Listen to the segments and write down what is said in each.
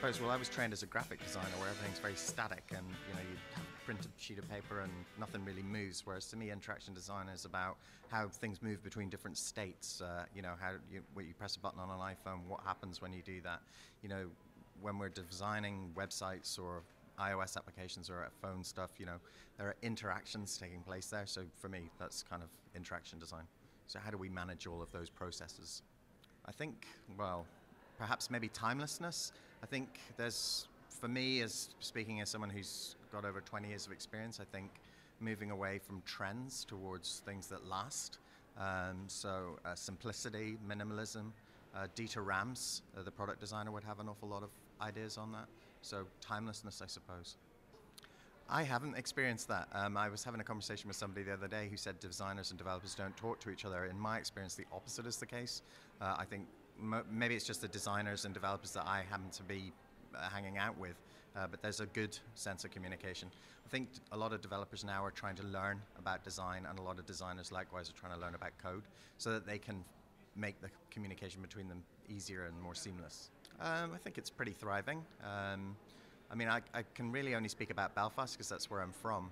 suppose, well, I was trained as a graphic designer where everything's very static and, you know, you have a printed sheet of paper and nothing really moves, whereas to me interaction design is about how things move between different states, you know, when you press a button on an iPhone, what happens when you do that. You know, when we're designing websites or iOS applications or phone stuff, you know, there are interactions taking place there. So for me, that's kind of interaction design. So how do we manage all of those processes? I think, well, perhaps maybe timelessness. I think there's, for me, as speaking as someone who's got over 20 years of experience, I think moving away from trends towards things that last. So simplicity, minimalism. Dieter Rams, the product designer, would have an awful lot of ideas on that. So timelessness, I suppose. I haven't experienced that. I was having a conversation with somebody the other day who said designers and developers don't talk to each other. In my experience, the opposite is the case. I think maybe it's just the designers and developers that I happen to be hanging out with, but there's a good sense of communication. I think a lot of developers now are trying to learn about design, and a lot of designers likewise are trying to learn about code so that they can make the communication between them easier and more seamless. I think it's pretty thriving. I mean, I can really only speak about Belfast because that's where I'm from.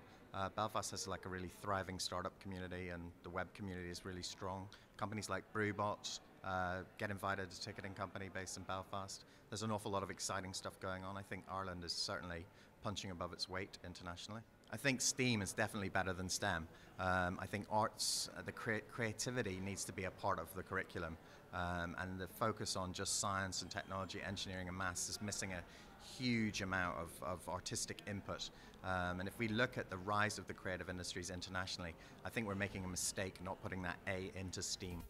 Belfast has like a really thriving startup community, and the web community is really strong. Companies like Brewbot, Get Invited, a ticketing company based in Belfast. There's an awful lot of exciting stuff going on. I think Ireland is certainly punching above its weight internationally. I think STEAM is definitely better than STEM. I think arts, the creativity needs to be a part of the curriculum, and the focus on just science and technology, engineering and maths is missing a huge amount of artistic input. And if we look at the rise of the creative industries internationally, I think we're making a mistake not putting that A into STEAM.